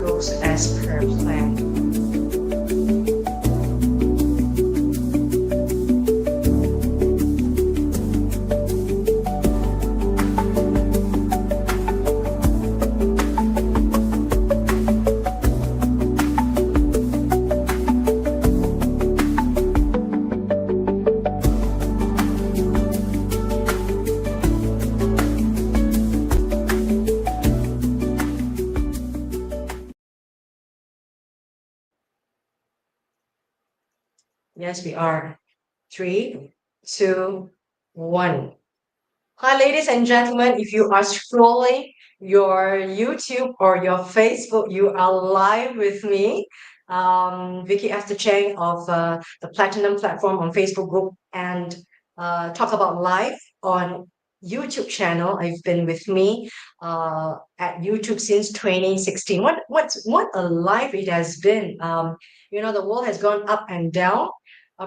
goes as per plan. Yes, we are. 3, 2, 1. Hi, ladies and gentlemen. If you are scrolling your YouTube or your Facebook, you are live with me, Viki, Esther CHANG of the Platinum platform on Facebook group, and talk about live on YouTube channel. I've been with me at YouTube since 2016. What a life it has been. The world has gone up and down,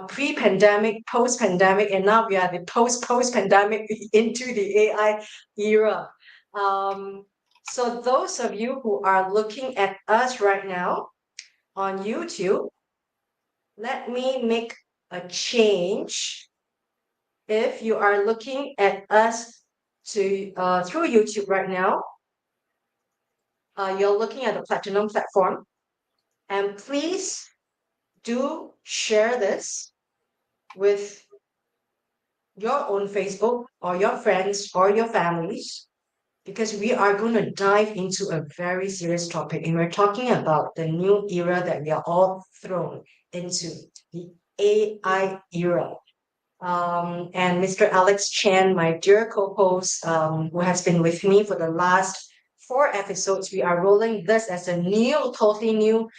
pre-pandemic, post-pandemic, and now we are the post-pandemic into the AI era. So those of you who are looking at us right now on YouTube, let me make a change. If you are looking at us through YouTube right now, you're looking at the Platinum platform, and please do share this with your own Facebook or your friends or your families, because we are going to dive into a very serious topic, and we're talking about the new era that we are all thrown into, the AI era. And Mr. Alex Chan, my dear co-host, who has been with me for the last 4 episodes, we are rolling this as a totally new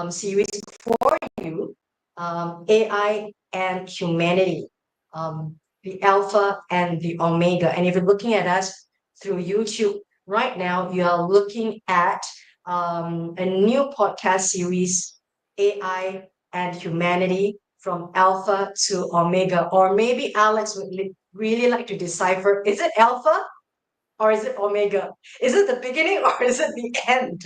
series for you, AI and humanity, the alpha and the omega. And if you're looking at us through YouTube right now, you are looking at a new podcast series, AI and humanity, from alpha to omega. Or maybe Alex would really like to decipher, is it alpha or is it omega? Is it the beginning or is it the end?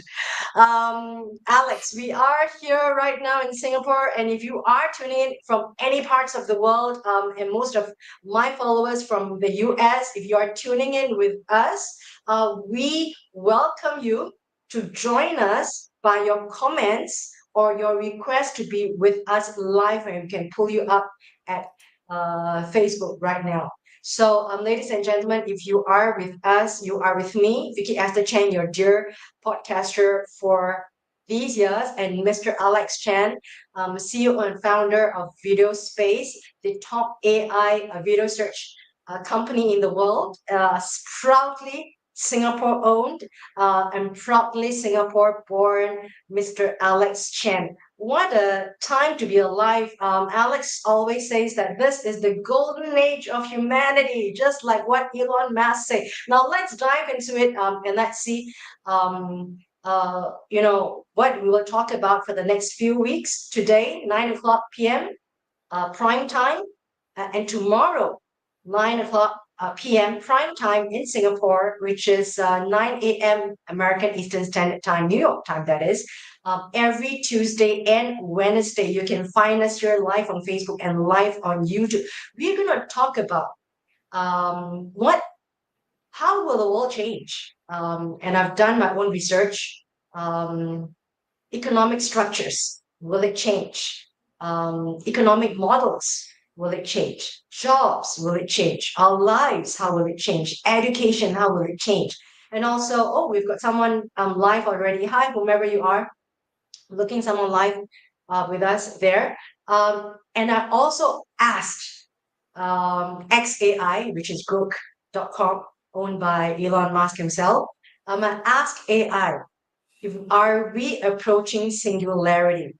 Alex, we are here right now in Singapore, and if you are tuning in from any parts of the world, and most of my followers from the US, if you are tuning in with us, we welcome you to join us by your comments or your request to be with us live, and we can pull you up at Facebook right now. So, ladies and gentlemen, if you are with us, you are with me, Viki Esther Chan, your dear podcaster for these years, and Mr. Alex Chan, CEO and founder of Videospace, the top AI video search company in the world, proudly Singapore owned, and proudly Singapore born, Mr. Alex Chan. What a time to be alive. Alex always says that this is the golden age of humanity, just like what Elon Musk said. Now let's dive into it, and let's see what we will talk about for the next few weeks. Today, 9 o'clock p.m. Prime time, and tomorrow, 9 o'clock p.m. prime time in Singapore, which is 9 a.m. American Eastern Standard Time, New York time, that is. Every Tuesday and Wednesday, you can find us here live on Facebook and live on YouTube. We're going to talk about how will the world change? And I've done my own research. Economic structures, will it change? Economic models, will it change? Jobs, will it change? Our lives, how will it change? Education, how will it change? And also, we've got someone live already. Hi, whomever you are, looking someone live with us there. And I also asked XAI, which is Grok.com, owned by Elon Musk himself. I asked AI, are we approaching singularity?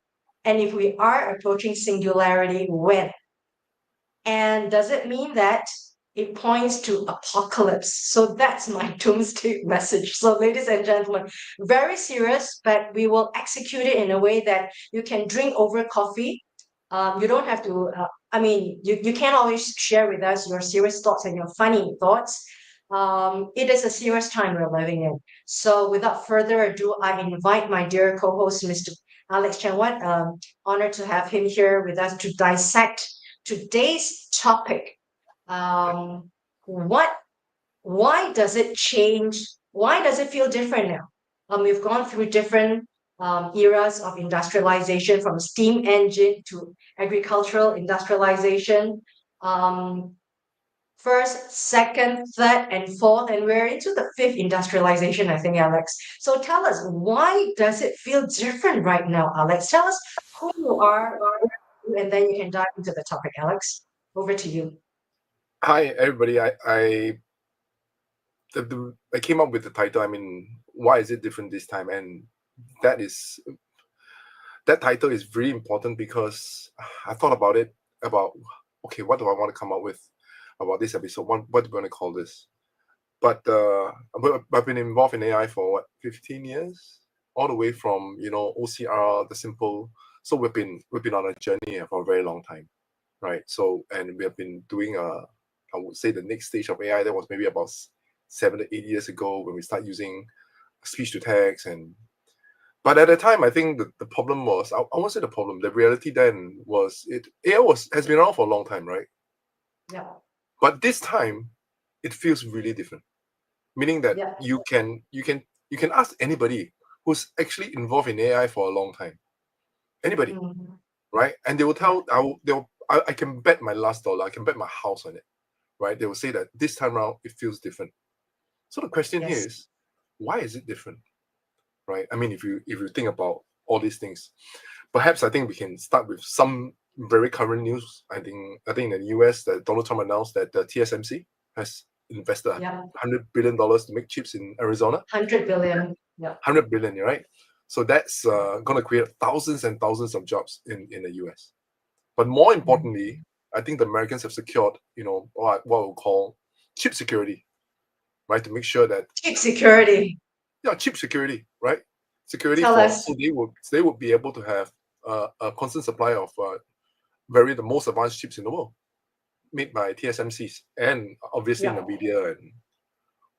And if we are approaching singularity, when? And does it mean that it points to apocalypse? So that's my doomsday message. So, ladies and gentlemen, very serious, but we will execute it in a way that you can drink over coffee. You don't have to, you can always share with us your serious thoughts and your funny thoughts. It is a serious time we're living in. So, without further ado, I invite my dear co-host, Mr. Alex Chen. What honor to have him here with us to dissect today's topic. Um, what why does it change? Why does it feel different now? We've gone through different eras of industrialization, from steam engine to agricultural industrialization. Um, First, second, third, and fourth, and we're into the fifth industrialization, I think, Alex. So tell us, why does it feel different right now, Alex? Tell us who you are, and then you can dive into the topic, Alex. Over to you. Hi everybody. I came up with the title. I mean, why is it different this time? And that is that title is very important because I thought about it about okay, what do I want to come up with about this episode? What do we want to call this? But I've been involved in AI for what 15 years, all the way from OCR, the simple. So we've been on a journey for a very long time, right? So and we have been doing I would say the next stage of AI that was maybe about 7 to 8 years ago when we start using speech to text. And but at the time I think the problem was I won't say the problem, the reality then was AI has been around for a long time, right? Yeah, But this time it feels really different, meaning that yeah. you can ask anybody who's actually involved in AI for a long time, anybody, Mhm. right? And they will Yeah. tell I can bet my last dollar, I can bet my house on it, right? They will say that this time around it feels different. So the question here Yes. is, why is it different, right? I mean, if you think about all these things, perhaps I think we can start with some very current news. I think in the US that Donald Trump announced that the TSMC has invested Yeah. $100 billion to make chips in Arizona. 100 billion. Yeah. 100 billion, right? So that's going to create thousands and thousands of jobs in the US. But more Mhm. importantly, I think the Americans have secured, what we'll call chip security, right? To make sure that Cheap security. yeah, chip security, right? Security Tell for so us. they would be able to have a constant supply of the most advanced chips in the world made by TSMCs and obviously Yeah. Nvidia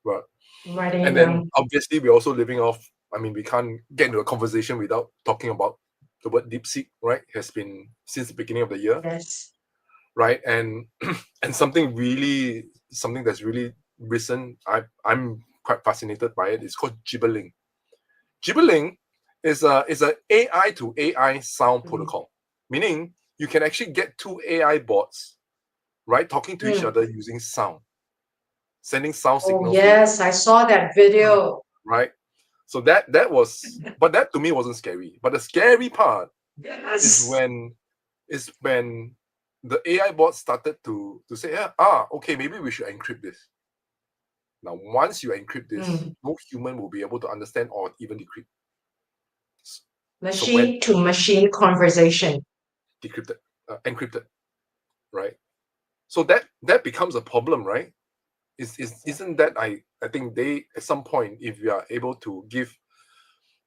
well, I'm writing it and then down. obviously we're also living off. I mean, we can't get into a conversation without talking about the word deep seek, right? Has been since the beginning of the year, Yes. right? And and something that's really recent. I'm quite fascinated by it. It's called gibberling. Gibberling is a AI to AI sound Mm. protocol, meaning you can actually get two AI bots, right, talking to each Mm. other using sound, sending sound Oh, signals to each yes. I saw that other, video. right? So that was, but that to me wasn't scary. But the scary part is Yes. when the AI bot started to say, yeah, okay, maybe we should encrypt this. Now, once you encrypt this, Mm. no human will be able to understand or even decrypt. S- So when Machine to machine conversation. decrypted, encrypted, right? So that becomes a problem, right? Yeah. Isn't that I think they at some point, if we are able to give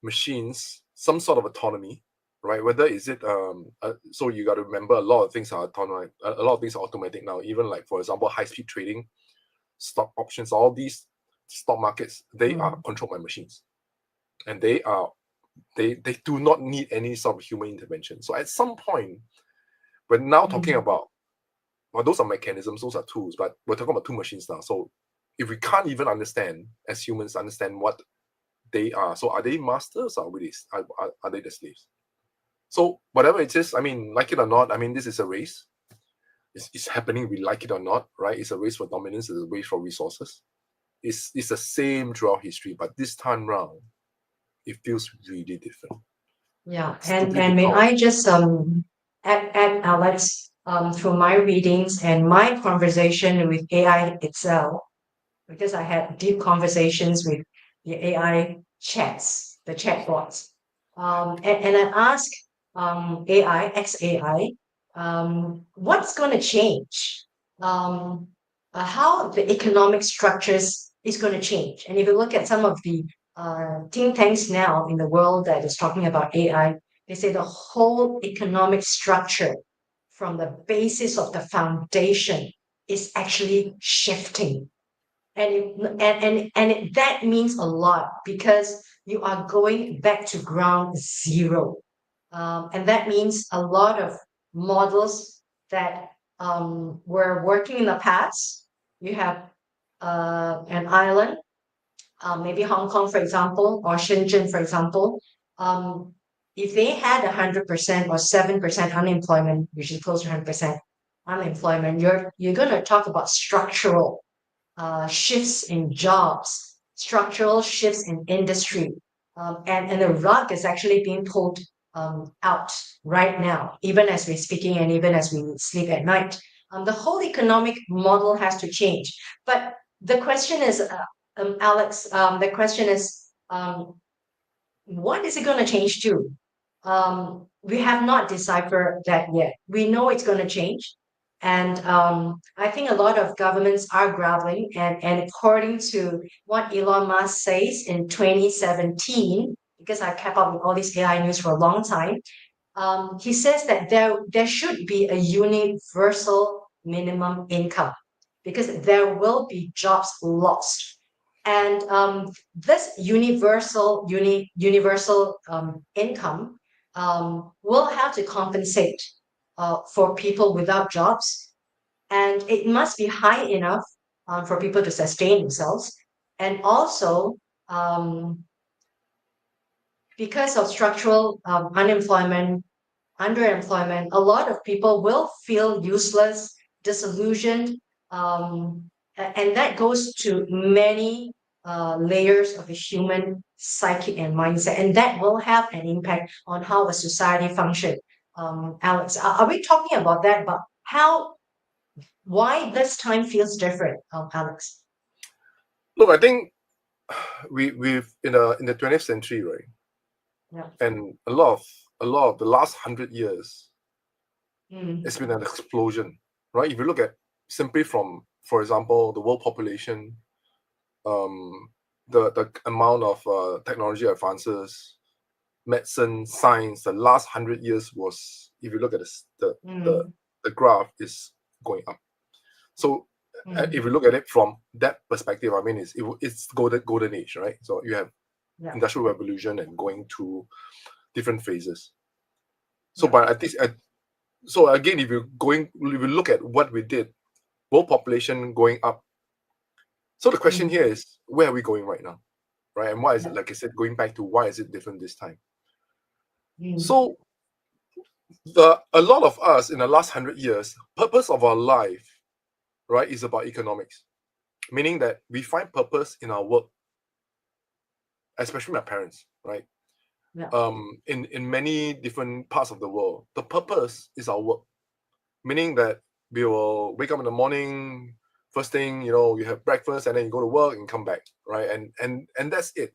machines some sort of autonomy, right? Whether is it so you got to remember a lot of things are autonomous, a lot of things are automatic now. Even like for example, high speed trading, stock options, all these stock markets, they are Mm. controlled by machines, and they do not need any sort of human intervention. So at some point, we're now talking Mm. about, well, those are mechanisms, those are tools, but we're talking about two machines now. So if we can't even understand as humans understand what they are, so are they masters or are they the slaves? So whatever it is, I mean, like it or not, I mean, this is a race. It's happening. We like it or not, right? It's a race for dominance. It's a race for resources. It's the same throughout history, but this time round, it feels really different. Yeah. Simply And may because I just add Alex, through my readings and my conversation with AI itself, because I had deep conversations with the AI chats, the chatbots. And I asked AI, XAI, what's going to change? Um, how the economic structures is going to change. And if you look at some of the think tanks now in the world that is talking about AI, they say the whole economic structure from the basis of the foundation is actually shifting. That means a lot because you are going back to ground zero. And that means a lot of models that were working in the past. You have an island, maybe Hong Kong, for example, or Shenzhen, for example. Um, if they had 100% or 7% unemployment, which is close to 100% unemployment, you're going to talk about structural shifts in jobs, structural shifts in industry. And the rug is actually being pulled out right now, even as we're speaking and even as we sleep at night. The whole economic model has to change. But the question is, Alex, the question is, what is it going to change to? We have not deciphered that yet. We know it's going to change. And I think a lot of governments are grappling. And according to what Elon Musk says in 2017, because I kept up with all these AI news for a long time, he says that there should be a universal minimum income because there will be jobs lost. And this universal income will have to compensate for people without jobs, and it must be high enough for people to sustain themselves. And also, um, because of structural unemployment, underemployment, a lot of people will feel useless, disillusioned, and that goes to many layers of the human psyche and mindset, and that will have an impact on how a society function. Alex, are we talking about that? But why this time feels different, Alex? Look, I think we've in the 20th century, right? Yeah. And a lot of the last 100 years, Mm, it's been an explosion, right? If you look at simply from, for example, the world population, um, the amount of technology advances, medicine, science, the last 100 years was, if you look at mm, the graph, is going up. So if mm, you look at it from that perspective, I mean, it's golden age, right? So you have yeah, industrial revolution and going through different phases. So, yeah, but at this, so again, if you look at what we did, world population going up. So the question mm, here is, where are we going right now, right? And why is it, yeah, like I said, going back to why is it different this time? mm, So a lot of us in the last 100 years, purpose of our life, right, is about economics, meaning that we find purpose in our work, especially my parents, right? yeah, In many different parts of the world, the purpose is our work, meaning that we will wake up in the morning, first thing, you have breakfast, and then you go to work and come back, right? And that's it.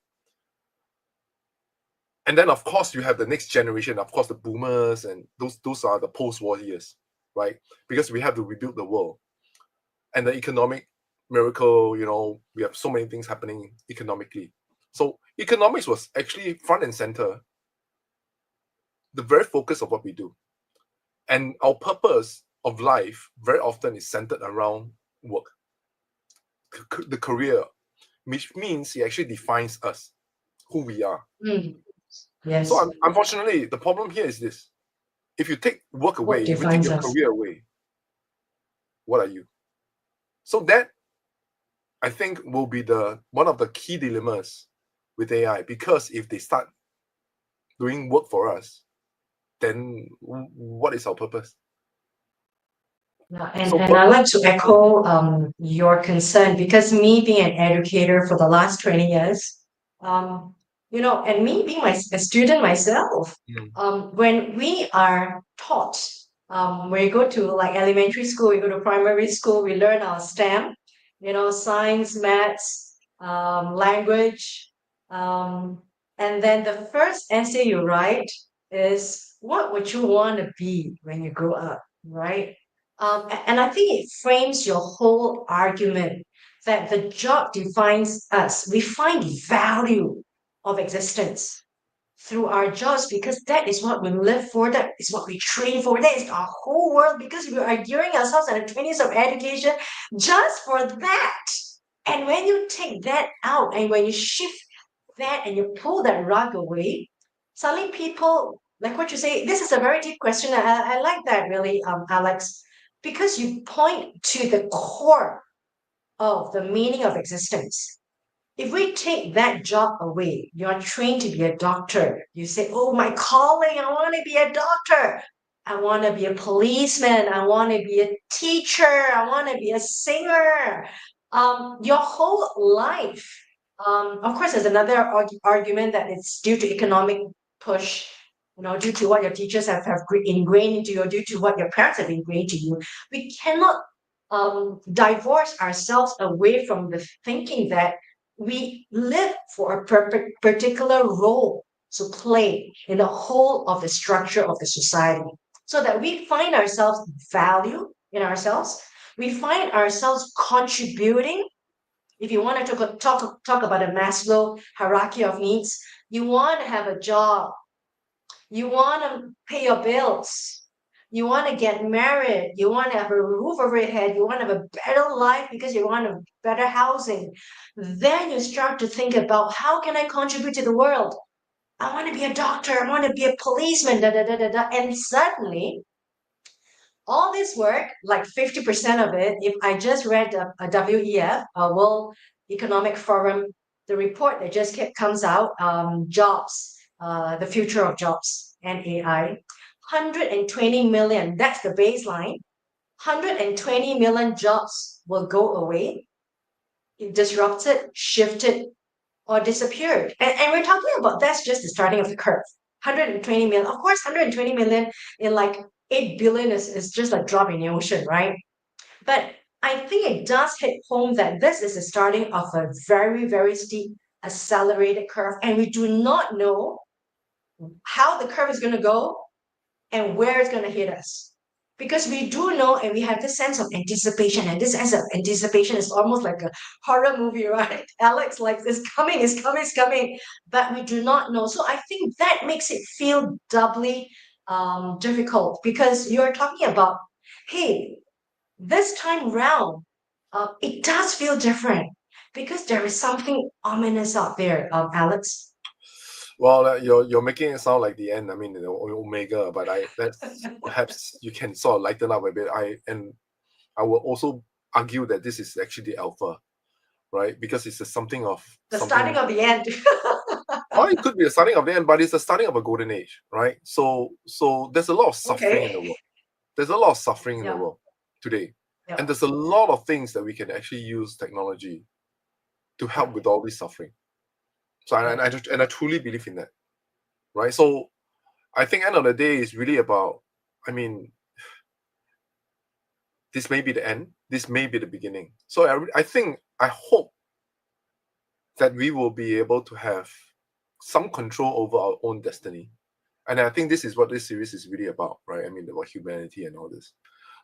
And then of course you have the next generation, of course the boomers, and those are the post-war years, right? Because we have to rebuild the world and the economic miracle. We have so many things happening economically. So economics was actually front and center, the very focus of what we do. And our purpose of life very often is centered around work, the career, which means it actually defines us, who we are. mm, So yes. unfortunately, the problem here is this: if you take work What away, if you take defines your us? career away, what are you? So that, I think, will be the one of the key dilemmas with AI, because if they start doing work for us, then what is our purpose? Yeah, So and I like to echo your concern because me being an educator for the last 20 years, um, and me being a student myself, mm, when we are taught, when we go to like elementary school, we go to primary school, we learn our STEM, science, maths, language, um, and then the first essay you write is what would you want to be when you grow up, right? And I think it frames your whole argument that the job defines us. We find value of existence through our jobs because that is what we live for, that is what we train for, that is our whole world because we are gearing ourselves in the 20s of education just for that. And when you take that out and when you shift that and you pull that rug away, suddenly people, like what you say, this is a very deep question. I like that really, Alex, because you point to the core of the meaning of existence. If we take that job away, you're trained to be a doctor. You say, oh, my calling, I want to be a doctor. I want to be a policeman. I want to be a teacher. I want to be a singer. Your whole life. Of course, there's another argument that it's due to economic push, due to what your teachers have ingrained into you, or due to what your parents have ingrained to you. We cannot divorce ourselves away from the thinking that we live for a particular role to play in the whole of the structure of the society, so that we find ourselves value in ourselves, we find ourselves contributing. If you want to talk about a Maslow hierarchy of needs, you want to have a job, you want to pay your bills, you want to get married, you want to have a roof over your head, you want to have a better life because you want a better housing. Then you start to think about, how can I contribute to the world? I want to be a doctor, I want to be a policeman, da da da da da. And suddenly, all this work, like 50% of it, if I just read a WEF, a World Economic Forum, the report that just comes out, jobs, the future of jobs and AI, 120 million, that's the baseline. 120 million jobs will go away, disrupted, shifted, or disappeared. And we're talking about that's just the starting of the curve. 120 million. Of course, 120 million in like 8 billion is just a drop in the ocean, right? But I think it does hit home that this is the starting of a very, very steep, accelerated curve. And we do not know how the curve is going to go and where it's going to hit us. Because we do know and we have this sense of anticipation, and this sense of anticipation is almost like a horror movie, right? Alex, like it's coming, it's coming, it's coming, but we do not know. So I think that makes it feel doubly difficult, because you're talking about, hey, this time round, it does feel different because there is something ominous out there, Alex. Well, you're making it sound like the end. I mean, Omega, but that's perhaps you can sort of lighten up a bit. I will also argue that this is actually the alpha, right? Because it's something of The something. starting of the end. Or it could be the starting of the end, but it's the starting of a golden age, right? So there's a lot of suffering in Okay. the world. There's a lot of suffering in the Yeah. world today, Yeah. and there's a lot of things that we can actually use technology to help Yeah. with all this suffering. So Yeah. I truly believe in that, right? So I think end of the day is really about, I mean, this may be the end, this may be the beginning. So I hope that we will be able to have some control over our own destiny. And I think this is what this series is really about, right? I mean, about humanity and all this.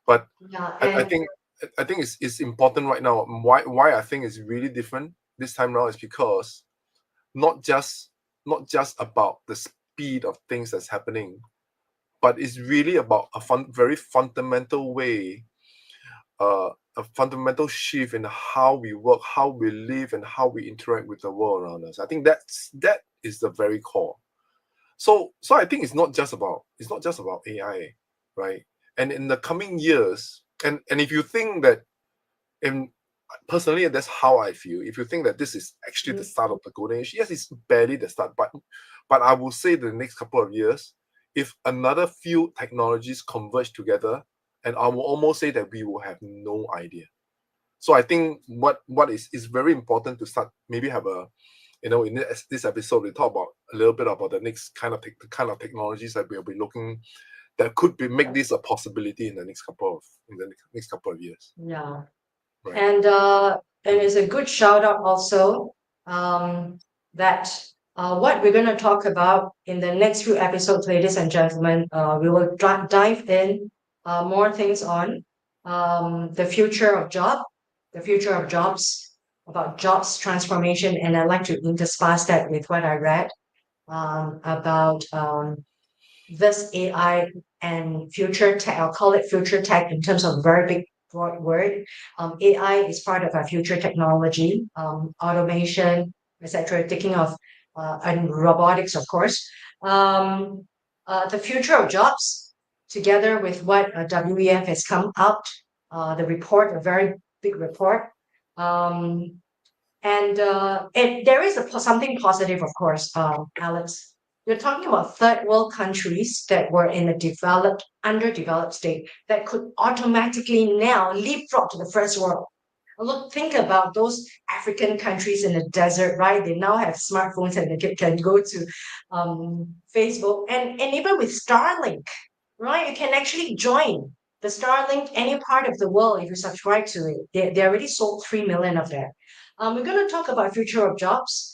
But Yeah. I, I And think I think it's important right now. Why I think it's really different this time around is because not just about the speed of things that's happening, but it's really about a very fundamental way, a fundamental shift in how we work, how we live, and how we interact with the world around us. I think that is the very core. So I think it's not just about AI, right? And in the coming years, and if you think that, and personally, that's how I feel. If you think that this is actually the mm, start of the golden age, yes, it's barely the start, but I will say the next couple of years, if another few technologies converge together, and I will almost say that we will have no idea. So I think what is very important to start, maybe have a, in this episode we talk about a little bit about the next kind of the kind of technologies that we'll be looking, that could be make yeah. this a possibility in the next couple of years, Yeah. right? And it's a good shout out also, that what we're going to talk about in the next few episodes, ladies and gentlemen, we will dive in more things on the future of the future of jobs, about jobs transformation, and I'd like to intersperse that with what I read about this AI and future tech. I'll call it future tech in terms of very big broad word. AI is part of our future technology, automation, etc. Thinking of and robotics, of course. The future of jobs, together with what WEF has come out, the report, a very big report. And there is something positive, of course, Alex. You're talking about third world countries that were in a developed, underdeveloped state that could automatically now leapfrog to the first world. Look, think about those African countries in the desert, right? They now have smartphones and they can go to Facebook and even with Starlink, right? You can actually join the Starlink any part of the world if you subscribe to it. They already sold 3 million of that. We're going to talk about future of jobs.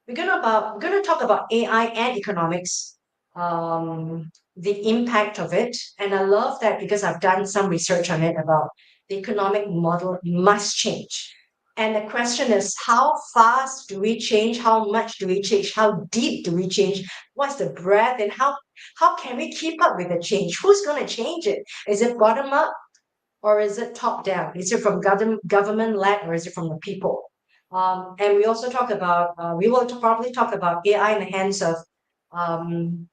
We're going to talk about AI and economics, the impact of it, and I love that because I've done some research on it about the economic model must change. And the question is, how fast do we change? How much do we change? How deep do we change? What's the breadth? And how can we keep up with the change? Who's going to change it? Is it bottom up or is it top down? Is it from government led or is it from the people? And we also talk about, we will probably talk about AI in the hands of um,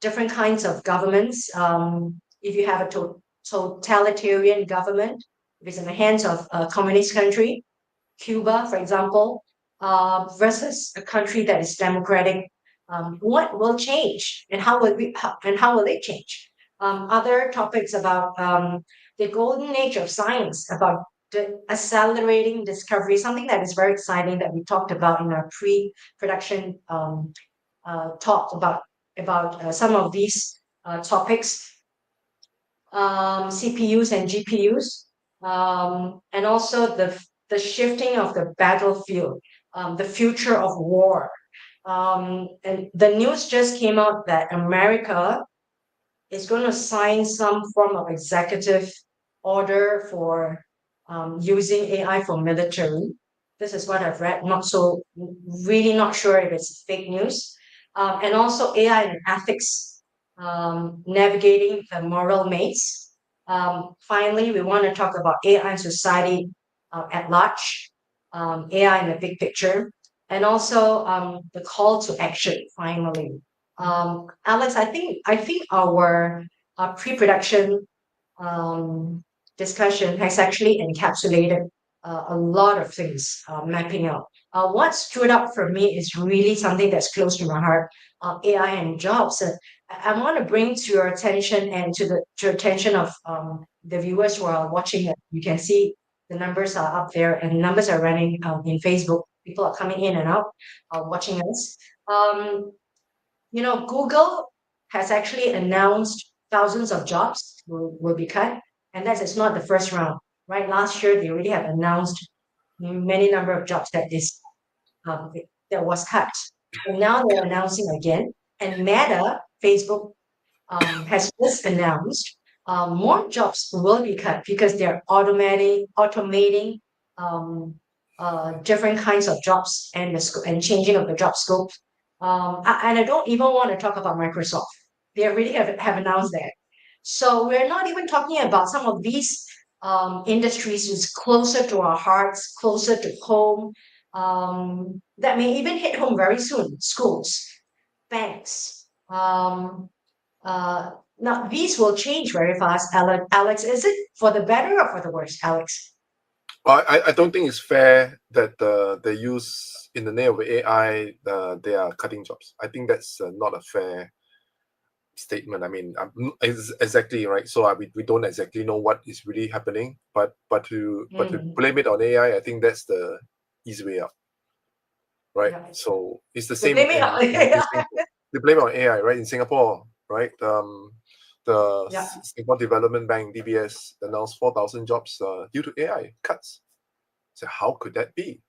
different kinds of governments. If you have a totalitarian government, if it's in the hands of a communist country, Cuba, for example, versus a country that is democratic, what will change and how will it change? Other topics about the golden age of science, about the accelerating discovery, something that is very exciting that we talked about in our pre-production talk about some of these topics, CPUs and GPUs, and also the shifting of the battlefield, the future of war. And the news just came out that America is going to sign some form of executive order for using AI for military. This is what I've read. Not so really not sure if it's fake news. And also AI and ethics, navigating the moral maze. Finally, we want to talk about AI and society at large, AI in the big picture, and also the call to action. Finally, Alex, I think our pre-production um, discussion has actually encapsulated a lot of things, mapping out. What stood up for me is really something that's close to my heart, AI and jobs. I want to bring to your attention and to attention of the viewers who are watching it. You can see the numbers are up there and numbers are running in Facebook. People are coming in and out, watching us. Um, Google has actually announced thousands of jobs will be cut, and that is not the first round, right? Last year, they already have announced many number of jobs um, that was cut. And now they're announcing again. And Meta, Facebook, has just announced more jobs will be cut because they're automating um, different kinds of jobs and and changing of the job scope. And I don't even want to talk about Microsoft. They already have announced that. So we're not even talking about some of these industries which is closer to our hearts, closer to home, that may even hit home very soon. Schools, banks. Now these will change very fast, Alex. Is it for the better or for the worse, Alex? I don't think it's fair that they use in the name of AI they are cutting jobs. I think that's not a fair statement. I mean, it's exactly right. So we don't exactly know what is really happening, but to Mm, blame it on AI, I think that's the easy way out, right? yeah. So it's the So same blame it on in Singapore. They blame it on AI, right? In Singapore, right? The yeah. Singapore Development Bank (DBS) announced 4,000 jobs due to AI cuts. So how could that be?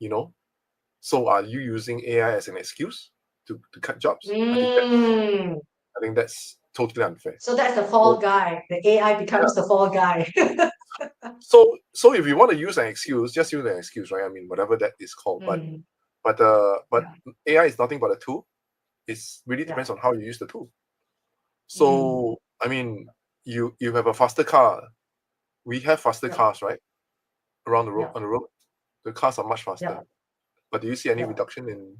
You know, so are you using AI as an excuse to cut jobs? Mm. I think that's totally unfair. So that's the fall So guy. The AI yeah. becomes the fall guy. So if you want to use an excuse, just use an excuse, right? I mean, whatever that is called. Mm, But yeah, AI is nothing but a tool. It really yeah. depends on how you use the tool. Mm, So I mean, you have a faster car. We have faster Yeah. cars, right? Around the road, Yeah. on the road, the cars are much faster. Yeah. But do you see any Yeah. reduction in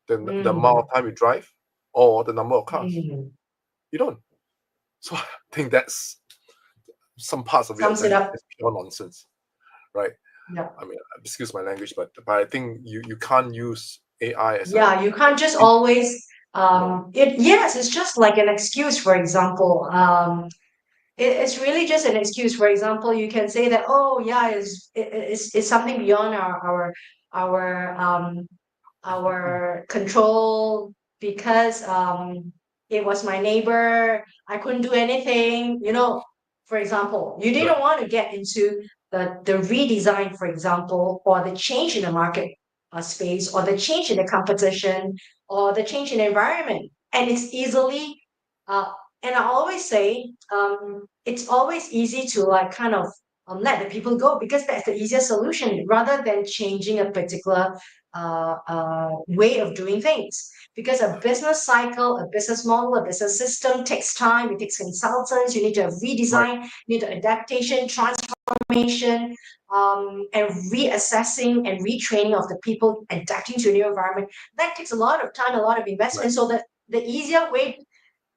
the amount Mm. of time you drive or the number of cars? Mm. You don't. So I think that's some parts of it Sums are it up. just pure nonsense, right? Yeah. I mean, excuse my language, but I think you can't use AI as a Yeah, you can't just it, always no, yes, it's just like an excuse, for example. It's really just an excuse. For example, you can say that, oh yeah, it's something beyond our our control because it was my neighbor. I couldn't do anything. For example, you didn't right, want to get into the redesign, for example, or the change in the market space, or the change in the competition, or the change in the environment. And it's easily, uh, and I always say, it's always easy to like kind of let the people go because that's the easiest solution rather than changing a particular way of doing things. Because a business cycle, a business model, a business system takes time. It takes consultants. You need to have right, redesign, you need to adaptation, transformation, and reassessing and retraining of the people adapting to a new environment. That takes a lot of time, a lot of right. investment. So the easier way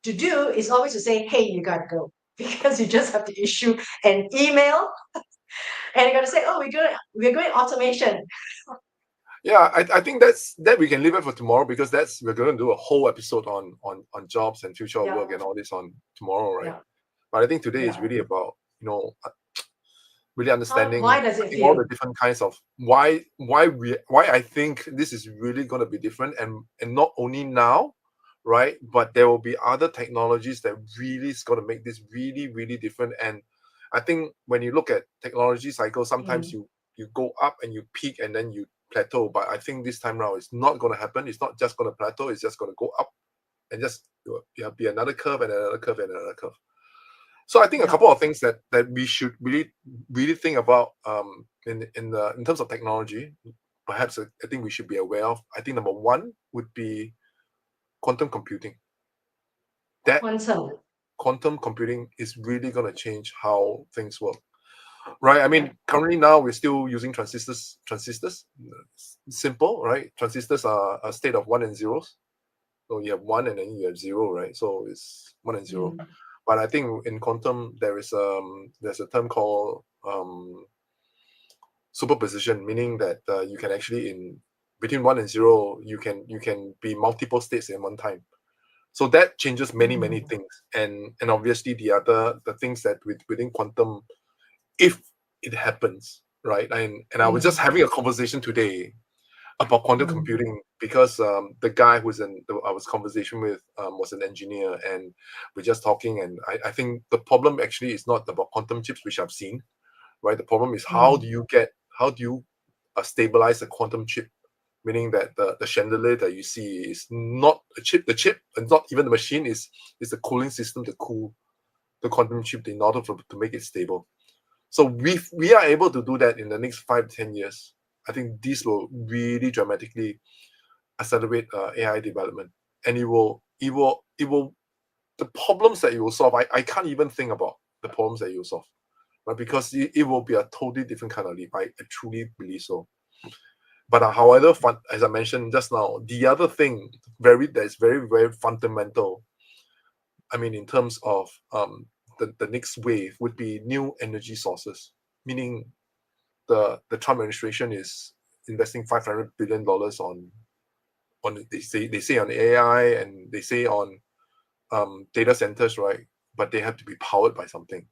to do is always to say, hey, you gotta go. Because you just have to issue an email and you're gonna say, oh, we're going automation. Yeah, I think that we can leave it for tomorrow because we're going to do a whole episode on jobs and future of Yeah, work and all this on tomorrow, right? yeah, But I think today is yeah. really about really Why understanding. does I it think all the feel? different kinds of why I think this is really going to be different, and not only now, right? But there will be other technologies that really is going to make this really really different. And I think when you look at technology cycles, sometimes Mm. you go up and you peak and then you plateau. But I think this time around it's not going to happen. It's not just going to plateau. It's just going to go up and just be another curve and another curve and another curve. So I think a Yeah. couple of things that we should really think about in terms of technology, perhaps I think we should be aware of. I think number one would be quantum computing. That Quantum. quantum computing is really going to change how things work, right? I Yeah. mean, currently now we're still using transistors. Transistors, simple, right? Transistors are a state of one and zeros. So you have one and then you have zero, right? So it's one and zero. Mm. But I think in quantum there's a term called superposition, meaning that you can actually in between one and zero you can be multiple states in one time. So that changes many Mm. things, and obviously the things that within quantum, if it happens, right? And I was just Mm. having a conversation today about quantum Mm. computing because the guy I was conversation with was an engineer, and we're just talking, and I think the problem actually is not about quantum chips, which I've seen, right? The problem is Mm. how do you stabilize a quantum chip, meaning that the chandelier that you see is not a chip. The chip and not even the machine is the cooling system to cool the quantum chip in order to make it stable. So we are able to do that in the next 5 to 10 years. I think this will really dramatically accelerate AI development, and it will the problems that it will solve. I can't even think about the problems that it will solve, right? Because it will be a totally different kind of leap. I truly believe so. But however, as I mentioned just now, the other thing that's very fundamental. I mean, in terms of the next wave would be new energy sources, meaning the Trump administration is investing $500 billion on they say on AI, and they say on data centers, right? But they have to be powered by something,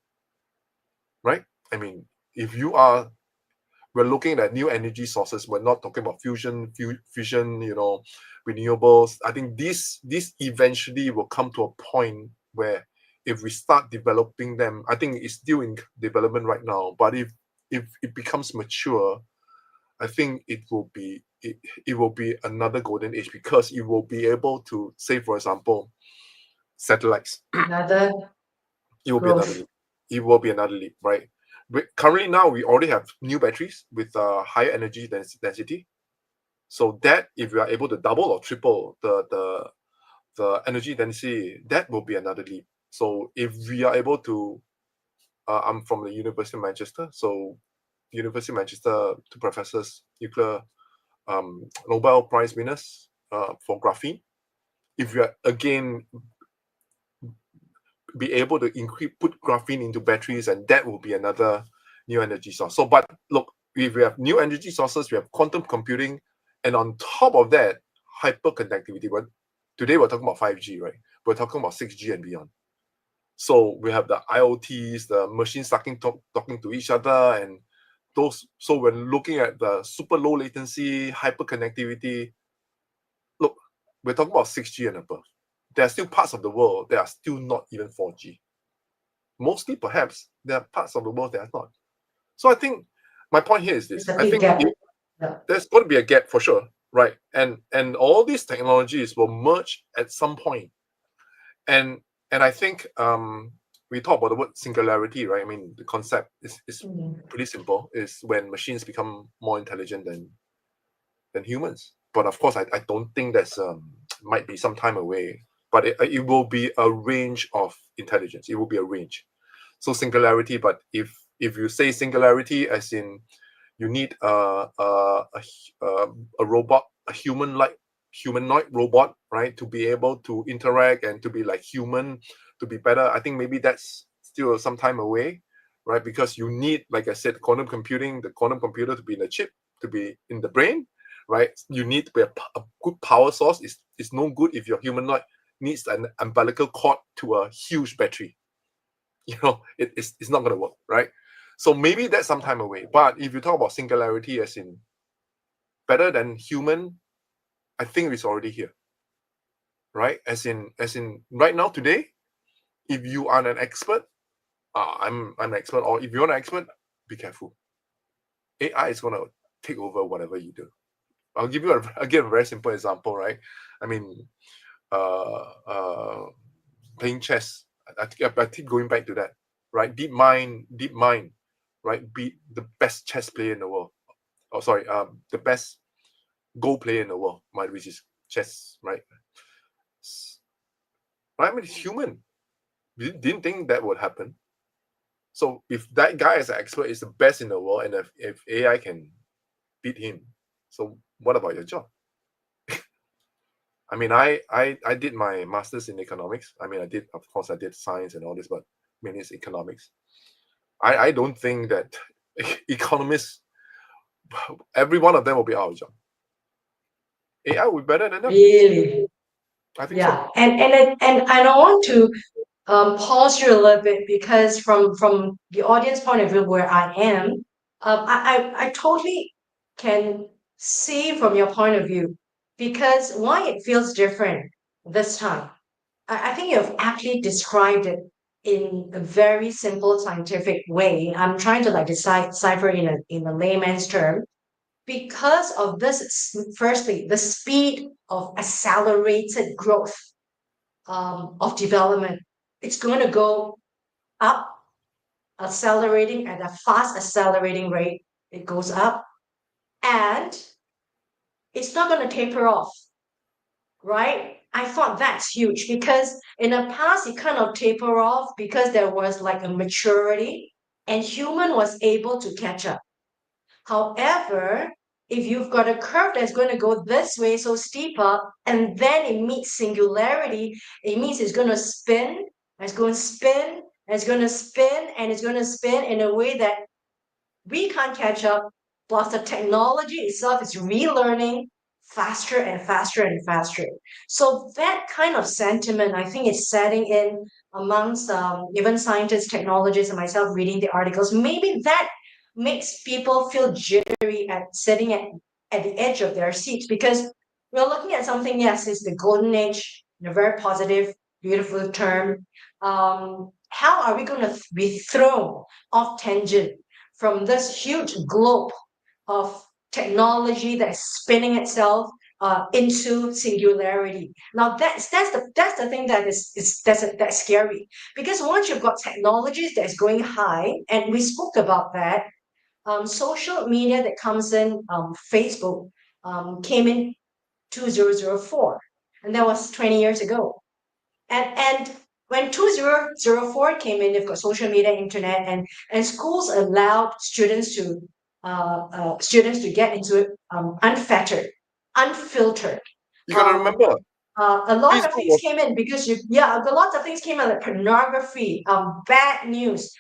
right? I mean, if you are we're looking at new energy sources. We're not talking about fusion, renewables. I think this eventually will come to a point where if we start developing them, I think it's still in development right now. But if it becomes mature, I think it will be another golden age because it will be able to say, for example, satellites. Another It will be another growth. leap. It will be another leap, right? Currently now we already have new batteries with higher energy density. So that if we are able to double or triple the energy density, that will be another leap. So if we are able to I'm from the University of Manchester. So University of Manchester, two professors, nuclear Nobel Prize winners for graphene. If you are again be able to put graphene into batteries, and that will be another new energy source. So, but look, if we have new energy sources, we have quantum computing, and on top of that, hyperconnectivity. But today we're talking about 5G, right? We're talking about 6G and beyond. So we have the IoTs, the machines talking to each other, and those. So when looking at the super low latency hyperconnectivity, look, we're talking about 6G and above. There are still parts of the world that are still not even 4G. Mostly, perhaps, there are parts of the world that are not. So I think my point here is It's this. a I big think gap. Yeah. there's going to be a gap for sure, right? And all these technologies will merge at some point. And I think we talk about the word singularity, right? I mean, the concept is pretty simple. Is when machines become more intelligent than humans. But of course, I don't think that's might be some time away. But it will be a range of intelligence. It will be a range. So singularity. But if you say singularity, as in you need a robot, a humanoid robot, right, to be able to interact and to be like human, to be better. I think maybe that's still some time away, right? Because you need, like I said, quantum computing, the quantum computer to be in the chip, to be in the brain, right? You need to be a good power source. It's no good if your humanoid needs an umbilical cord to a huge battery. It's not going to work, right? So maybe that's some time away. But if you talk about singularity as in better than human, I think it's already here, right? As in right now today, if you are an expert, I'm an expert, or if you're an expert, be careful. AI is going to take over whatever you do. I'll give you again a very simple example, right? I mean, playing chess. I keep going back to that, right? DeepMind, right? Beat the best chess player in the world. Oh, sorry, the best Go player in the world, right? Which is chess, right? Right? I mean, it's human. We didn't think that would happen. So if that guy as an expert is the best in the world, and if AI can beat him, so what about your job? I mean, I did my master's in economics. I mean, of course, I did science and all this, but mainly it's economics. I don't think that economists, every one of them will be out of job. AI will be better than them. Really? I think so. Yeah. And I want to pause you a little bit, because from the audience point of view where I am, I totally can see from your point of view, because why it feels different this time. I think you've actually described it in a very simple scientific way. I'm trying to like decipher in a layman's term, because of this. Firstly, the speed of accelerated growth of development. It's going to go up, accelerating at a fast accelerating rate. It goes up, and it's not going to taper off, right? I thought that's huge, because in the past it kind of taper off because there was like a maturity and human was able to catch up. However, if you've got a curve that's going to go this way, so steeper, and then it meets singularity, it means it's going to spin, it's going to spin, it's going to spin, and it's going to spin in a way that we can't catch up. Plus, the technology itself is relearning faster and faster and faster. So that kind of sentiment, I think, is setting in amongst even scientists, technologists, and myself reading the articles. Maybe that makes people feel jittery at sitting at the edge of their seats, because we're looking at something. Yes, it's the golden age, a very positive, beautiful term. How are we going to be thrown off tangent from this huge globe of technology that's spinning itself into singularity? Now that's the thing that that's scary, because once you've got technologies that's going high, and we spoke about that, social media that comes in, Facebook came in 2004, and that was 20 years ago, and when 2004 came in, they've got social media, internet, and schools allowed students to get into it unfettered, unfiltered. You gotta Um, remember, a lot of Facebook things was came in because a lot of things came in like pornography, bad news,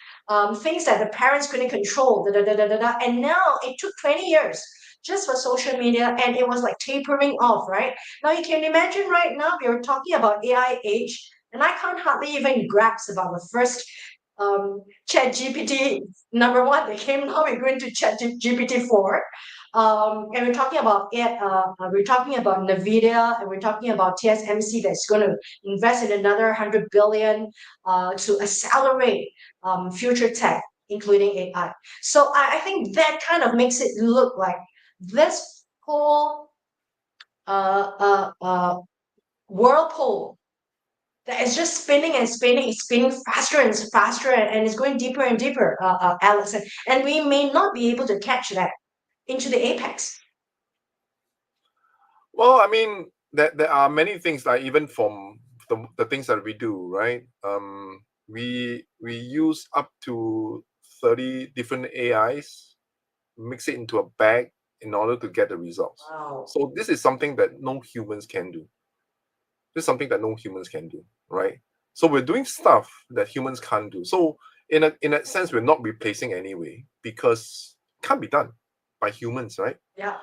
things that the parents couldn't control, and now it took 20 years just for social media, and it was like tapering off, right? Now you can imagine right now we are talking about AI age, and I can't hardly even grasp about the first Chat GPT number one that came. Now we're going to Chat GPT 4. And we're talking about it. We're talking about Nvidia, and we're talking about TSMC that's going to invest in another 100 billion to accelerate future tech, including AI. So I think that kind of makes it look like this whole uh, uh, uh, whirlpool that is just spinning and spinning, it's spinning faster and faster, and it's going deeper and deeper, Alex. And we may not be able to catch that into the apex. well. I mean, there are many things like even from the things that we do, right? We use up to 30 different AIs, mix it into a bag in order to get the results. Wow. So this is something that no humans can do. This is something that no humans can do, right? So we're doing stuff that humans can't do. So in a sense, we're not replacing anyway because it can't be done by humans, right? Yeah.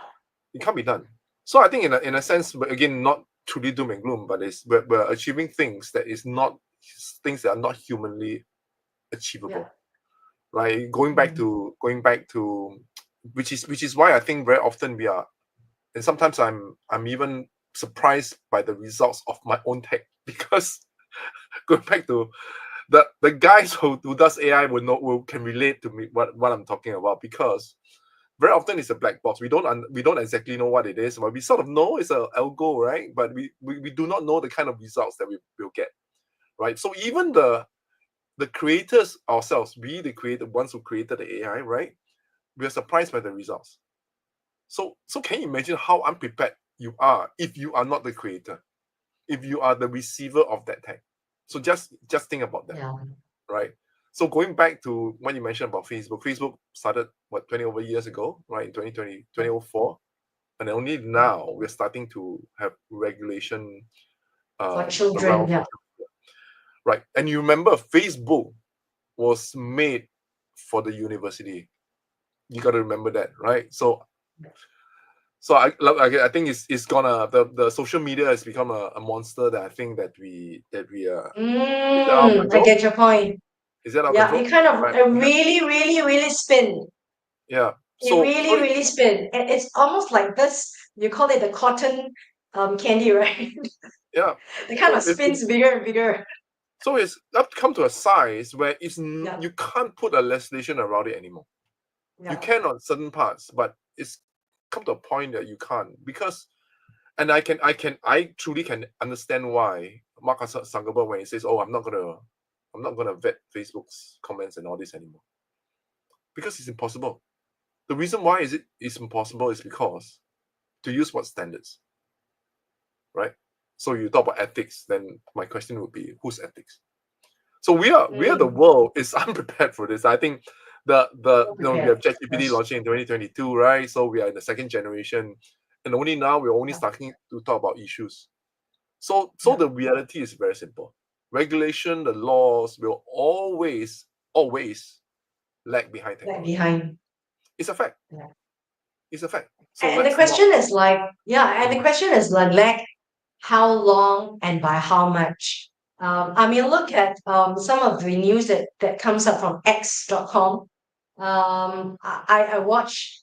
It can't be done. So I think in a sense, but again, not truly doom and gloom, but we're achieving things that is not things that are not humanly Yeah. achievable, right? Mhm. Going back to which is why I think very often we are, and sometimes I'm even surprised by the results of my own tech because going back to the guys who does AI will can relate to me what I'm talking about because very often it's a black box. We don't exactly know what it is, but we sort of know it's a algo, right? But we do not know the kind of results that we will get, right? So even the creators ourselves, we the creator ones who created the AI, right? We are surprised by the results. So can you imagine how unprepared you are if you are not the creator, if you are the receiver of that tech? So just think about that, Yeah. right? So going back to what you mentioned about Facebook, Facebook started what 20 over years ago, right? In 2020, Yeah. 2004. And only Yeah. now we're starting to have regulation For children. around Yeah. social media, right? And you remember Facebook was made for the university. You got to remember that, right? So I think it's gonna the social media has become a monster that I think that we is that out of I control? get your point. Is that out of Yeah, it control? kind of Right? really, really, really spin. Yeah. It So really, really spin. It's almost like this. You call it the cotton candy, right? yeah. It kind So of spins bigger and bigger. it's up come to a size where Yeah. you can't put a legislation around it anymore. You Yeah. can on certain parts, but it's come to a point that you can't because and I truly can understand why Mark Zuckerberg when he says, "Oh, I'm not gonna vet Facebook's comments and all this anymore," because it's impossible. The reason why is impossible is because to use what standards, right? So you talk about ethics, then my question would be, whose ethics? So we are the Mm, world is unprepared for this. I think the well we prepared. have ChatGPT Yes. launching in 2022, right? So we are in the second generation, and only now we're only Yeah. starting to talk about issues. So Yeah. the reality is very simple. Regulation, the laws will always lag behind Lag technology. behind. It's a fact. Yeah. It's a fact. So And the let's not. question is like, yeah, and the Mhm. question is like how long and by how much? I mean, look at some of the news that comes up from X.com.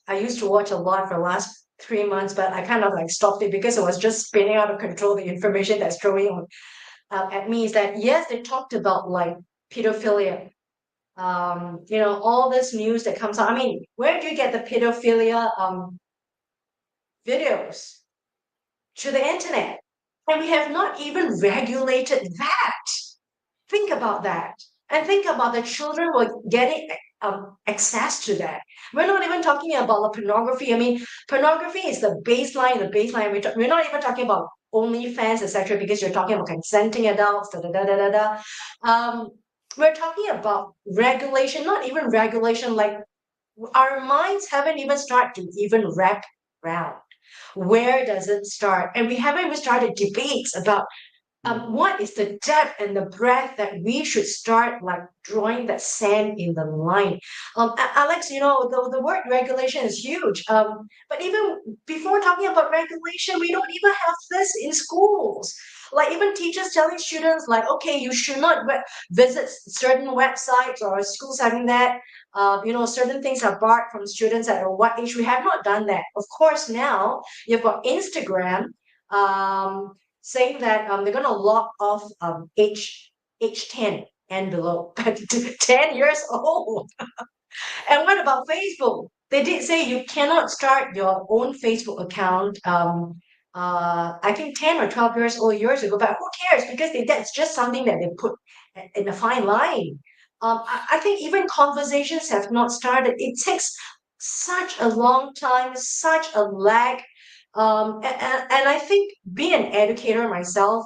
I used to watch a lot for the last 3 months, but I kind of like stopped it because it was just spinning out of control. The information that's throwing on at me is that yes, they talked about like pedophilia. All this news that comes out. I mean, where do you get the pedophilia videos? To the internet. And we have not even regulated that. Think about that. And think about the children were getting access to that. We're not even talking about the pornography. I mean, pornography is the baseline. We're not even talking about OnlyFans, etc., because you're talking about consenting adults, da da da da da da. We're talking about regulation, not even regulation, like our minds haven't even started to even wrap around. Where does it start? And we haven't even started debates about what is the depth and the breadth that we should start like drawing that sand in the line? Alex, the word regulation is huge. But even before talking about regulation, we don't even have this in schools. Like even teachers telling students like, okay, you should not visit certain websites or schools having that. Certain things are barred from students at what age. We have not done that. Of course, now you've got Instagram. Saying that they're going to lock off age 10 and below, 10 years old. And what about Facebook? They did say you cannot start your own Facebook account. I think 10 or 12 years ago, but who cares? Because that's just something that they put in a fine line. I think even conversations have not started. It takes such a long time, such a lag. And I think being an educator myself,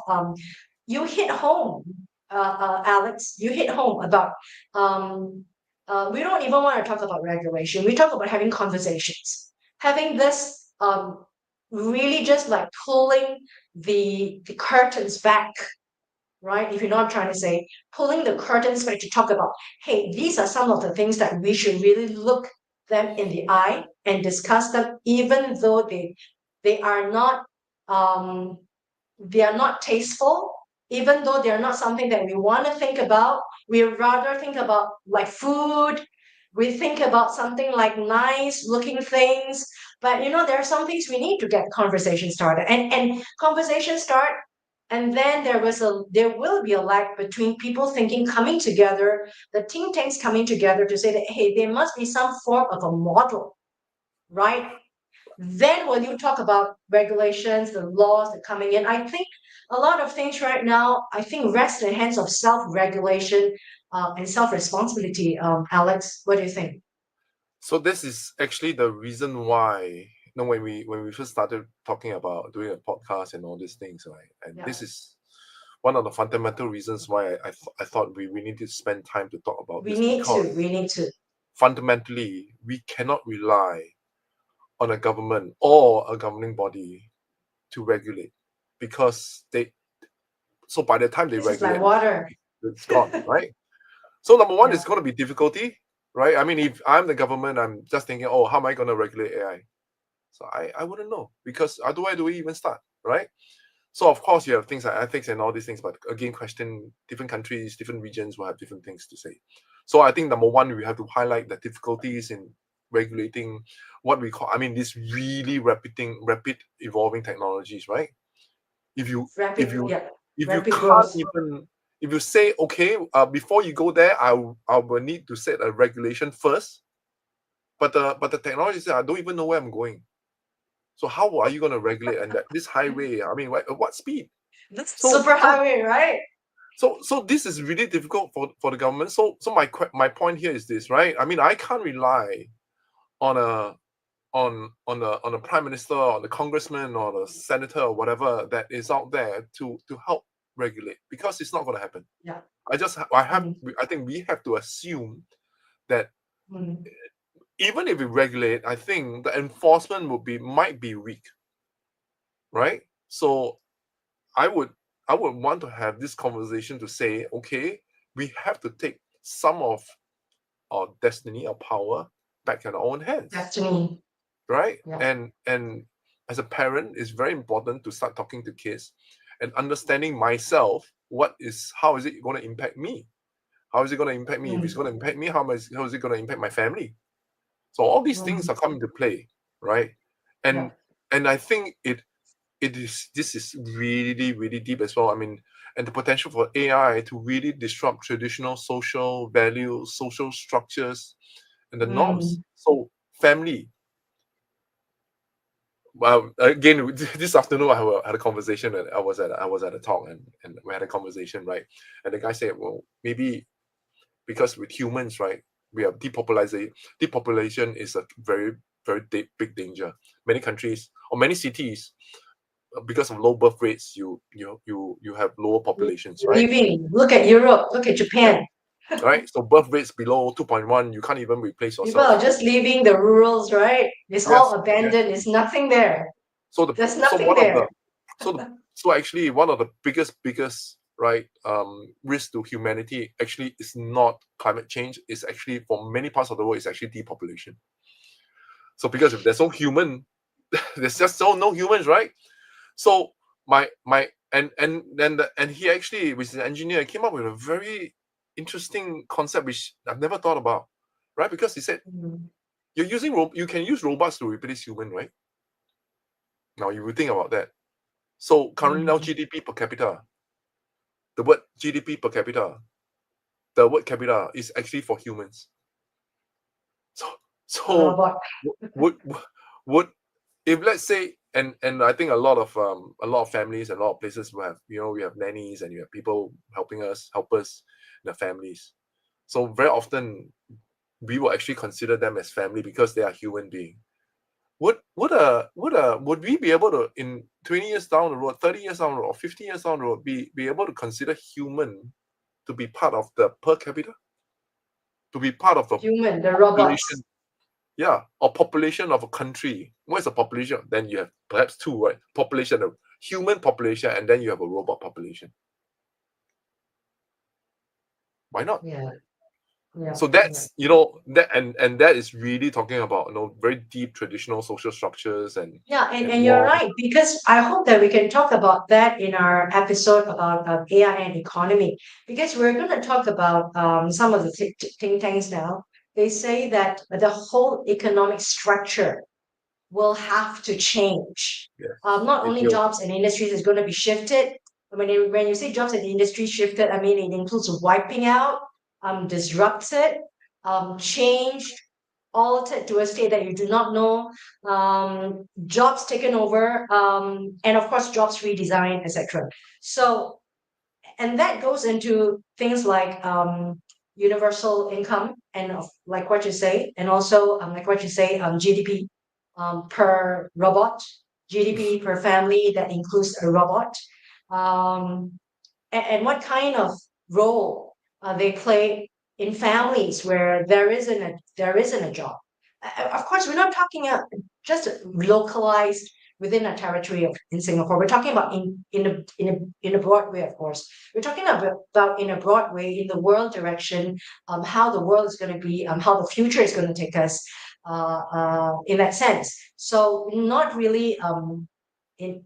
you hit home, Alex. You hit home about we don't even want to talk about regulation. We talk about having conversations, having this really just like pulling the curtains back, right? If you know what I'm trying to say, pulling the curtains back to talk about, hey, these are some of the things that we should really look them in the eye and discuss them, even though they are not they are not tasteful, even though they're not something that we want to think about. We rather think about like food. We think about something like nice looking things. But there are some things we need to get conversation started. And conversation start, and then there will be a lag between people thinking coming together, the think tanks coming together to say that hey, there must be some form of a model, right? Then when you talk about regulations, the laws that coming in, I think a lot of things right now, I think rest in the hands of self-regulation and self-responsibility. Alex, what do you think? So this is actually the reason why, when we first started talking about doing a podcast and all these things, right? And Yeah. this is one of the fundamental reasons why I thought we need to spend time to talk about We this, need because to. We need to. fundamentally we cannot rely on a government or a governing body to regulate, because so by the time they This is like regulate, water. it's gone, right? So number one, Yeah. it's going to be difficulty, right? I mean, if I'm the government, I'm just thinking, oh, how am I going to regulate AI? So I wouldn't know, because how do we even start, right? So of course you have things like ethics and all these things, but again, question, different countries, different regions will have different things to say. So I think number one, we have to highlight the difficulties in regulating what we call, I mean, these really rapid evolving technologies, right? If you if Rapid, you yeah. if you Rapid can't growth. even, if you say, okay, before you go there, I will need to set a regulation first, but the technology says I don't even know where I'm going. So how are you going to regulate? And that this highway, I mean, what speed? This So super so highway, right? so this is really difficult for the government. So my point here is this, right? I mean, I can't rely on a on a prime minister or the congressman or the senator or whatever that is out there to help regulate, because it's not going to happen. Yeah. I Mm, think we have to assume that mm. even if we regulate, I think the enforcement might be weak, right? So I would want to have this conversation to say, okay, we have to take some of our destiny, our power back in our own hands, Destiny. right? Yeah. And as a parent, it's very important to start talking to kids and understanding myself. How is it going to impact me? How is it going to impact me? If it's Mm, going to impact me, how is it going to impact my family? So all these things mm. are coming to play, right? Yeah. And I think this is really, really deep as well. I mean, and the potential for AI to really disrupt traditional social values, social structures, and the norms. Mm. So family. Well, again, this afternoon I had a conversation, and I was at a talk, and we had a conversation, right? And the guy said, well, maybe because with humans, right, we have depopulation. Depopulation is a very, very big danger. Many countries or many cities because of low birth rates, you have lower populations, right? Leaving. Look at Europe. Look at Yeah. Japan. Right. So birth rates below 2.1, you can't even replace People yourself. are just leaving the rurals, right? It's all abandoned. It's nothing there. There's nothing there. So actually one of the biggest right risk to humanity actually is not climate change. It's actually, for many parts of the world, it's actually depopulation. So because if there's no human, there's just no humans, right? So and he actually, which is an engineer, came up with a very interesting concept which I've never thought about, right? Because he said you can use robots to replace human, right? Now you will think about that. So currently now GDP per capita, the word GDP per capita, the word capita is actually for humans. So would if, let's say, and I think a lot of families and a lot of places will have, we have nannies and you have people help us in the families. So very often we will actually consider them as family because they are human beings. Would we be able to, in 20 years down the road, 30 years down the road, or 50 years down the road, be able to consider human to be part of the per capita, to be part of the human, the population? robots. Yeah, or population of a country. What is a population? Then you have perhaps two, right? Population, of human population, and then you have a robot population. Why not? Yeah. Yeah. So that's that, and that is really talking about very deep traditional social structures and and you're norms. right, because I hope that we can talk about that in our episode about AI and economy, because we're going to talk about some of the think tanks now. They say that the whole economic structure will have to change. Yes, Not it only will. jobs and industries is going to be shifted. When you say jobs and industries shifted, I mean it includes wiping out, disrupted, changed, altered to a state that you do not know, jobs taken over, and of course jobs redesigned, etc. So, and that goes into things like universal income and like what you say, and also like what you say, GDP per robot, GDP per family that includes a robot, um, and what kind of role they play in families where there isn't a job. Of course, we're not talking just localized within a territory in Singapore. We're talking about in a broad way, of course. We're talking about in a broad way in the world direction, how the world is going to be, how the future is going to take us, in that sense. So not really in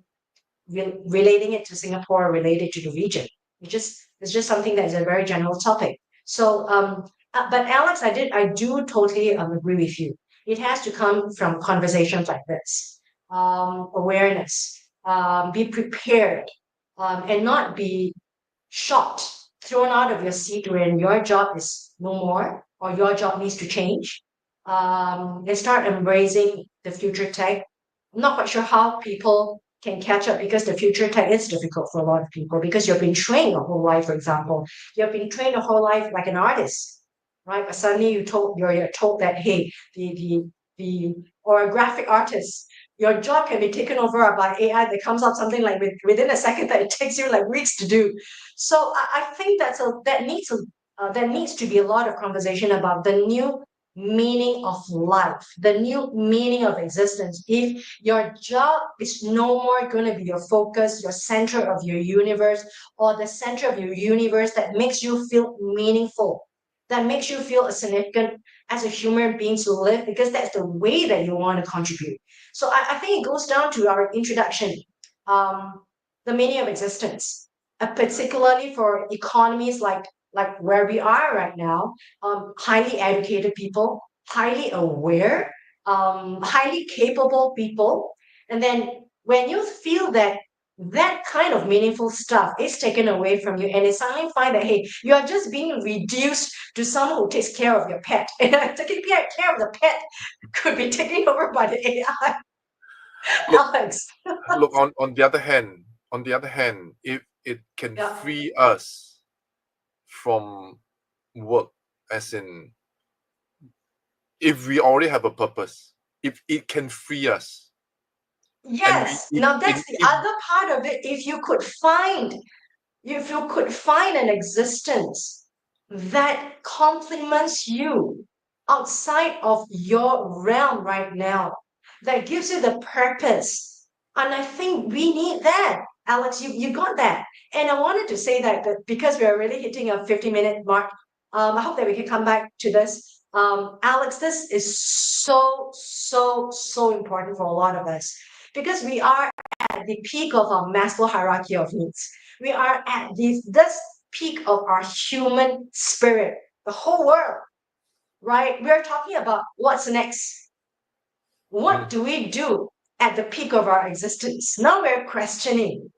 relating it to Singapore, related to the region. It's just something that is a very general topic. So, but Alex, I do totally agree with you. It has to come from conversations like this, awareness, be prepared, and not be shocked, thrown out of your seat when your job is no more or your job needs to change. And start embracing the future tech. I'm not quite sure how people can catch up, because the future tech is difficult for a lot of people, because you've been trained your whole life, for example. You've been trained your whole life like an artist, right? But suddenly you're told that, hey, the or a graphic artist, your job can be taken over by AI that comes out something like within a second that it takes you like weeks to do. So I think that needs to be a lot of conversation about the new meaning of life, the new meaning of existence. If your job is no more going to be your focus, your center of your universe, or the center of your universe that makes you feel meaningful, that makes you feel significant as a human being to live, because that's the way that you want to contribute. So I think it goes down to our introduction, um, the meaning of existence, particularly for economies like where we are right now, highly educated people, highly aware, highly capable people. And then when you feel that that kind of meaningful stuff is taken away from you, and you suddenly find that, hey, you are just being reduced to someone who takes care of your pet. And taking care of the pet could be taken over by the AI. Look, Alex. look. On the other hand, if it can Yeah. free us from work, as in, if we already have a purpose, if it can free us, And Yes. Now that's the other part of it. If you could find an existence that complements you outside of your realm right now, that gives you the purpose. And I think we need that. Alex, you got that. And I wanted to say that because we're already hitting a 50-minute mark, I hope that we can come back to this. Alex, this is so, so, so important for a lot of us because we are at the peak of our Maslow hierarchy of needs. We are at this peak of our human spirit, the whole world, right? We're talking about what's next. What do we do at the peak of our existence? Now we're questioning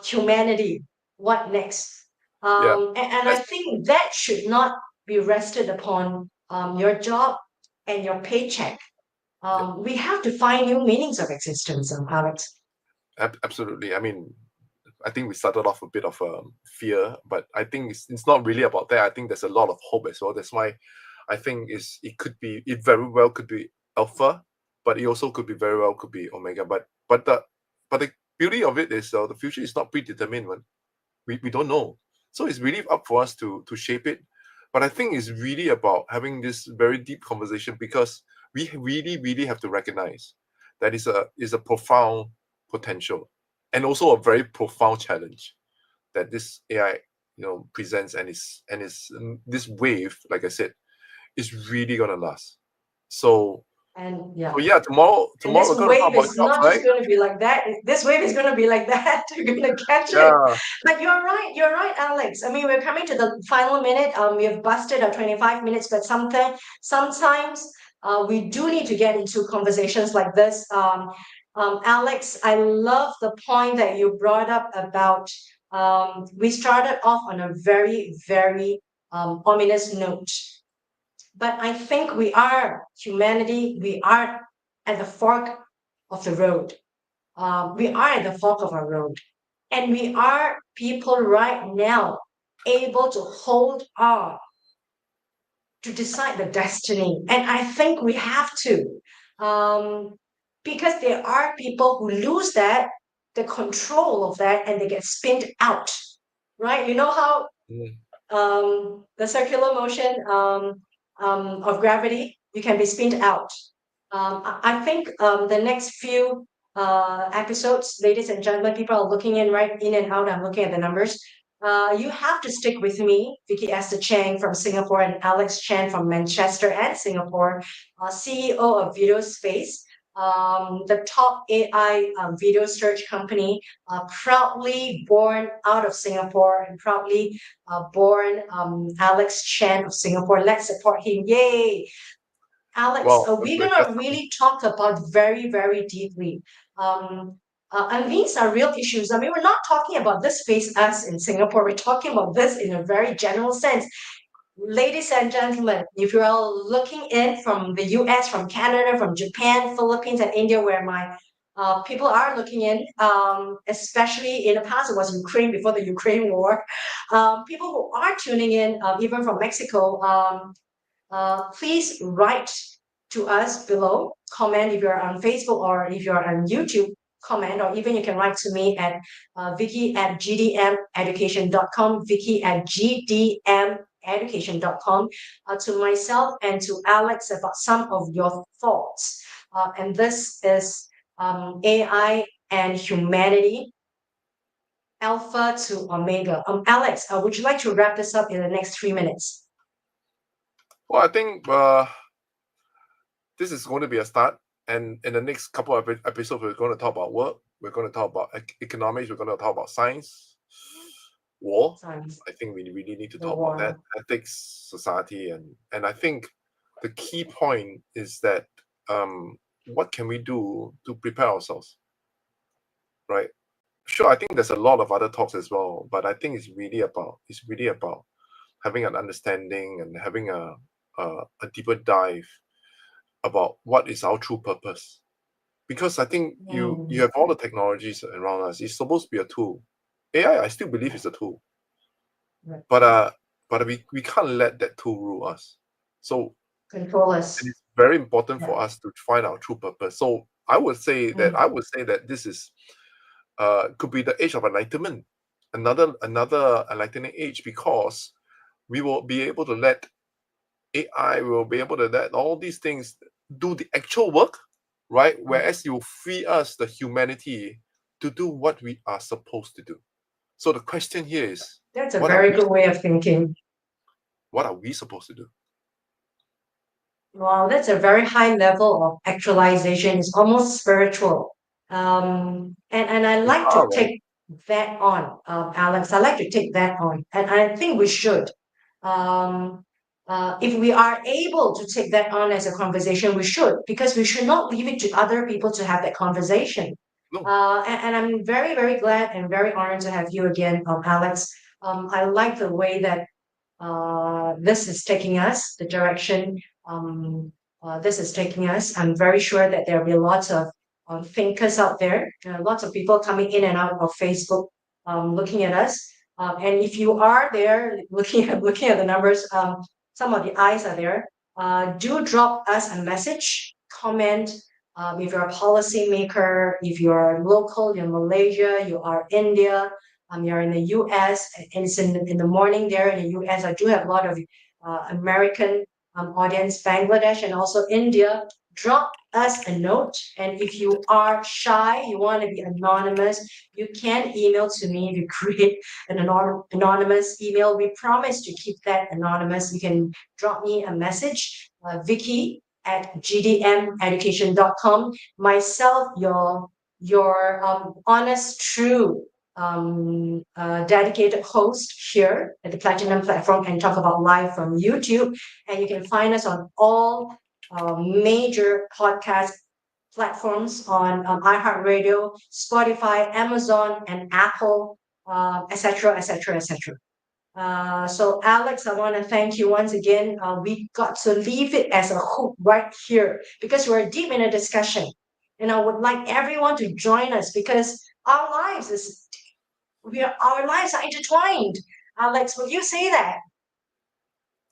humanity. What next? yeah, And I that's think that should not be rested upon your job and your paycheck. yeah, We have to find new meanings of existence, Alex. absolutely. I mean, I think we started off a bit of fear, but I think it's not really about that. I think there's a lot of hope as well. That's why I think it very well could be alpha, but it also could be very well could be omega. But the beauty of it is the future is not predetermined. We don't know, so it's really up for us to shape it. But I think it's really about having this very deep conversation because we really have to recognize that is a profound potential and also a very profound challenge that this AI presents and is this wave, like I said, is really gonna last. So And so yeah. yeah, And tomorrow this we're gonna talk wave about is jobs, not right? just going to be like that. This wave is going to be like that. You're going to catch it. Yeah, But you're right. You're right, Alex. I mean, we're coming to the final minute. We have busted our 25 minutes, but sometimes we do need to get into conversations like this. Alex, I love the point that you brought up about we started off on a very, very ominous note. But I think humanity, we are at the fork of the road. We are at the fork of our road. And we are people right now able to hold on to decide the destiny. And I think we have to. Um, because there are people who lose the control of that, and they get spinned out, right? You know how mm, the circular motion of gravity, you can be spinned out. I think the next few episodes, ladies and gentlemen, people are looking right in and out. I'm looking at the numbers. You have to stick with me, Viki Esther Chang from Singapore and Alex Chan from Manchester and Singapore, CEO of Videospace, the top AI video search company, proudly born out of Singapore and proudly born Alex Chan of Singapore. Let's support him. Yay! Alex, well, we're we're going just to really talk about very, very deeply. And these are real issues. I mean, we're not talking about this face us in Singapore. We're talking about this in a very general sense. Ladies and gentlemen, if you're all looking in from the US, from Canada, from Japan, Philippines, and India, where my people are looking in, especially in the past, it was Ukraine before the Ukraine war. People who are tuning in, even from Mexico, please write to us below. Comment if you're on Facebook or if you're on YouTube. Comment, or even you can write to me at Viki@gdmeducation.com, Viki@gdmeducation.com, to myself and to Alex about some of your thoughts. And this is AI and humanity, alpha to omega. Alex, would you like to wrap this up in the next 3 minutes? well, I think this is going to be a start. And in the next couple of episodes, we're going to talk about work. We're going to talk about economics. We're going to talk about science, war. Science, I think we really need to the talk about that. war. Ethics, society, and I think the key point is that what can we do to prepare ourselves, right? Sure, I think there's a lot of other talks as well, but I think it's really about having an understanding and having a deeper dive about what is our true purpose. Because I think you Mm, have all the technologies around us. It's supposed to be a tool. AI, I still believe right, is a tool, right. but we can't let that tool rule us. So Control it us. is very important Yeah. for us to find our true purpose. So I would say that Mm. this is could be the age of enlightenment, another enlightening age, because we will be able to let AI, will be able to let all these things do the actual work, right? Whereas you free us, the humanity, to do what we are supposed to do. So the question here is, That's a what are very we good way of thinking. supposed to do? Wow, that's a very high level of actualization. It's almost spiritual. And I We like to are, right? take that on, Alex. I like to take that on, and I think we should. Um, if we are able to take that on as a conversation, we should, because we should not leave it to other people to have that conversation. No. And I'm very, very glad and very honored to have you again, Alex. I like the way that this is taking us, the direction um, this is taking us. I'm very sure that there will be lots of thinkers out there, lots of people coming in and out of Facebook, looking at us. And if you are there, looking at the numbers, some of the eyes are there. Do drop us a message, comment. If you're a policymaker, if you're local, you're Malaysia, you are India, you're in the US, and it's in the morning there in the US. I do have a lot of American audience, Bangladesh, and also India. Drop us a note. And if you are shy, you want to be anonymous, you can email to me. If you create an anonymous email, we promise to keep that anonymous. You can drop me a message, Viki at gdmeducation.com. Myself, your honest, true dedicated host here at the Platinum platform, and talk about live from YouTube. And you can find us on all major podcast platforms on iHeartRadio, Spotify, Amazon, and Apple, etc., etc., etc. So, Alex, I want to thank you once again. We got to leave it as a hook right here because we're deep in a discussion. And I would like everyone to join us because our lives are intertwined. Alex, will you say that?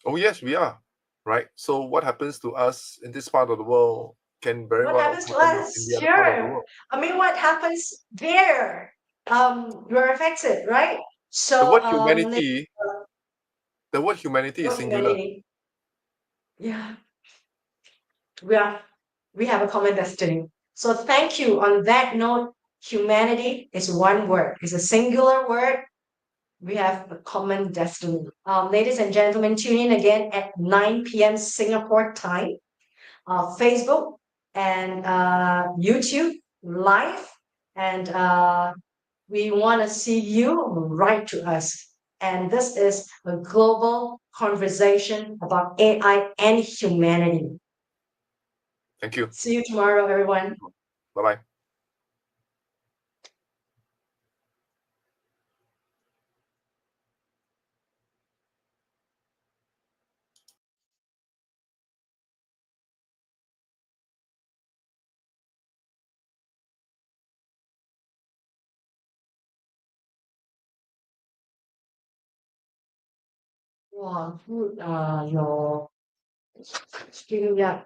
Oh yes, we are, right? So what happens to us in this part of the world can very What well happens to happen in us? the other part of the Sure. world. I mean, what happens there? You're affected, right? The So, word humanity, the word humanity is your singular. humanity, yeah, we are, we have a common destiny. So, thank you. On that note, humanity is one word. It's a singular word. We have a common destiny. Ladies and gentlemen, tune in again at 9 p.m. Singapore time. Facebook and YouTube live. And we want to see you write to us. And this is a global conversation about AI and humanity. Thank you. See you tomorrow, everyone. Bye bye. Wow, who, your stream, yeah.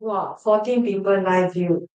Wow, 14 people live view.